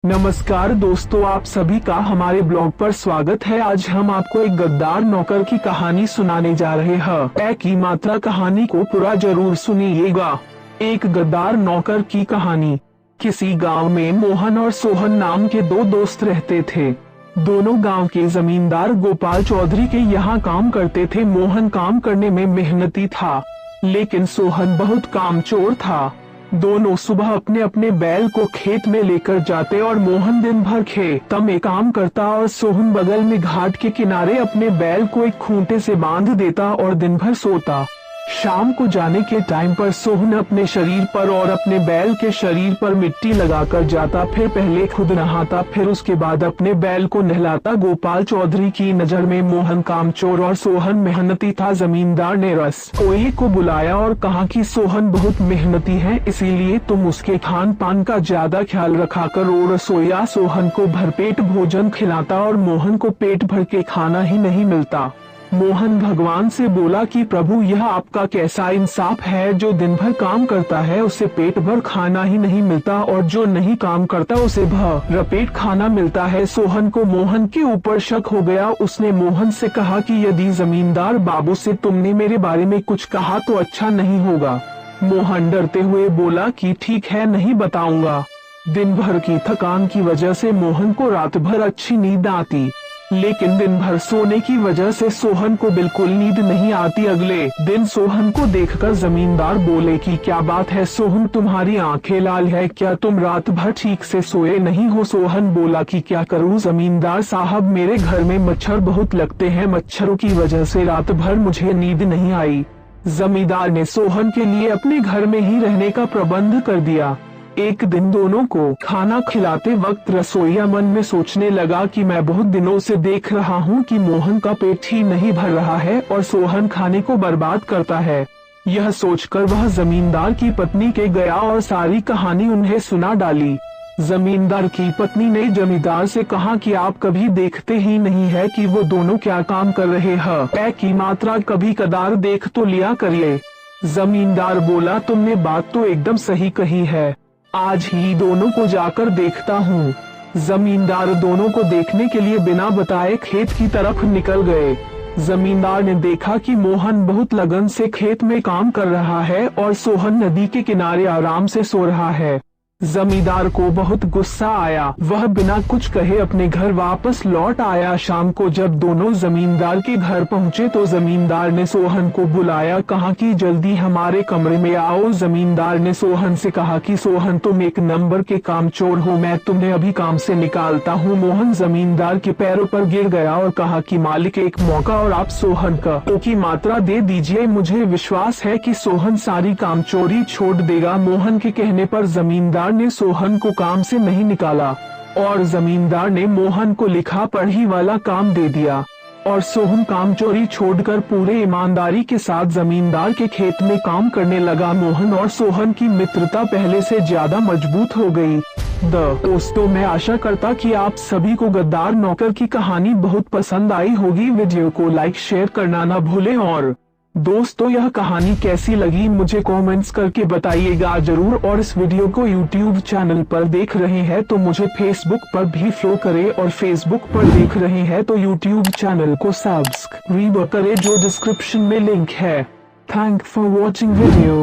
नमस्कार दोस्तों, आप सभी का हमारे ब्लॉग पर स्वागत है। आज हम आपको एक गद्दार नौकर की कहानी सुनाने जा रहे हैं। ए की मात्रा कहानी को पूरा जरूर सुनिएगा। एक गद्दार नौकर की कहानी। किसी गांव में मोहन और सोहन नाम के दो दोस्त रहते थे। दोनों गांव के जमींदार गोपाल चौधरी के यहाँ काम करते थे। मोहन काम करने में मेहनती था, लेकिन सोहन बहुत कामचोर था। दोनों सुबह अपने अपने बैल को खेत में लेकर जाते और मोहन दिन भर खेत में काम करता और सोहन बगल में घाट के किनारे अपने बैल को एक खूंटे से बांध देता और दिन भर सोता। शाम को जाने के टाइम पर सोहन अपने शरीर पर और अपने बैल के शरीर पर मिट्टी लगाकर जाता, फिर पहले खुद नहाता, फिर उसके बाद अपने बैल को नहलाता। गोपाल चौधरी की नजर में मोहन कामचोर और सोहन मेहनती था। जमींदार ने रसोई को बुलाया और कहा कि सोहन बहुत मेहनती है, इसीलिए तुम उसके खान पान का ज्यादा ख्याल रखा करो। रसोइया सोहन को भरपेट भोजन खिलाता और मोहन को पेट भर के खाना ही नहीं मिलता। मोहन भगवान से बोला कि प्रभु, यह आपका कैसा इंसाफ है। जो दिन भर काम करता है उसे पेट भर खाना ही नहीं मिलता, और जो नहीं काम करता उसे भरपेट खाना मिलता है। सोहन को मोहन के ऊपर शक हो गया। उसने मोहन से कहा कि यदि जमींदार बाबू से तुमने मेरे बारे में कुछ कहा तो अच्छा नहीं होगा। मोहन डरते हुए बोला कि ठीक है, नहीं बताऊंगा। दिन भर की थकान की वजह से मोहन को रात भर अच्छी नींद आती, लेकिन दिन भर सोने की वजह से सोहन को बिल्कुल नींद नहीं आती। अगले दिन सोहन को देखकर जमींदार बोले कि क्या बात है सोहन, तुम्हारी आंखें लाल है क्या? तुम रात भर ठीक से सोए नहीं हो? सोहन बोला कि क्या करूं जमींदार साहब, मेरे घर में मच्छर बहुत लगते हैं, मच्छरों की वजह से रात भर मुझे नींद नहीं आई। जमींदार ने सोहन के लिए अपने घर में ही रहने का प्रबंध कर दिया। एक दिन दोनों को खाना खिलाते वक्त रसोइया मन में सोचने लगा कि मैं बहुत दिनों से देख रहा हूँ कि मोहन का पेट ही नहीं भर रहा है और सोहन खाने को बर्बाद करता है। यह सोचकर वह जमींदार की पत्नी के गया और सारी कहानी उन्हें सुना डाली। जमींदार की पत्नी ने जमींदार से कहा कि आप कभी देखते ही नहीं है कि वो दोनों क्या काम कर रहे हैं। ए की मात्रा कभी कदार देख तो लिया करिए। जमींदार बोला, तुमने बात तो एकदम सही कही है, आज ही दोनों को जाकर देखता हूँ। जमींदार दोनों को देखने के लिए बिना बताए खेत की तरफ निकल गए। जमींदार ने देखा कि मोहन बहुत लगन से खेत में काम कर रहा है और सोहन नदी के किनारे आराम से सो रहा है। जमींदार को बहुत गुस्सा आया। वह बिना कुछ कहे अपने घर वापस लौट आया। शाम को जब दोनों जमींदार के घर पहुँचे तो जमींदार ने सोहन को बुलाया, कहा कि जल्दी हमारे कमरे में आओ। जमींदार ने सोहन से कहा कि सोहन, तुम एक नंबर के कामचोर हो, मैं तुम्हें अभी काम से निकालता हूँ। मोहन जमींदार के पैरों पर गिर गया और कहा कि मालिक, एक मौका और आप सोहन की मात्रा दे दीजिए। मुझे विश्वास है कि सोहन सारी कामचोरी छोड़ देगा। मोहन के कहने पर जमींदार ने सोहन को काम से नहीं निकाला और जमींदार ने मोहन को लिखा पढ़ी वाला काम दे दिया और सोहन काम चोरी छोड़कर पूरे ईमानदारी के साथ जमींदार के खेत में काम करने लगा। मोहन और सोहन की मित्रता पहले से ज्यादा मजबूत हो गई। दोस्तों, मैं आशा करता कि आप सभी को गद्दार नौकर की कहानी बहुत पसंद आई होगी। वीडियो को लाइक शेयर करना ना भूलें और दोस्तों, यह कहानी कैसी लगी मुझे कमेंट्स करके बताइएगा जरूर। और इस वीडियो को यूट्यूब चैनल पर देख रहे हैं तो मुझे फेसबुक पर भी फॉलो करें, और फेसबुक पर देख रहे हैं तो यूट्यूब चैनल को सब्सक्राइब करें जो डिस्क्रिप्शन में लिंक है। Thank for watching video.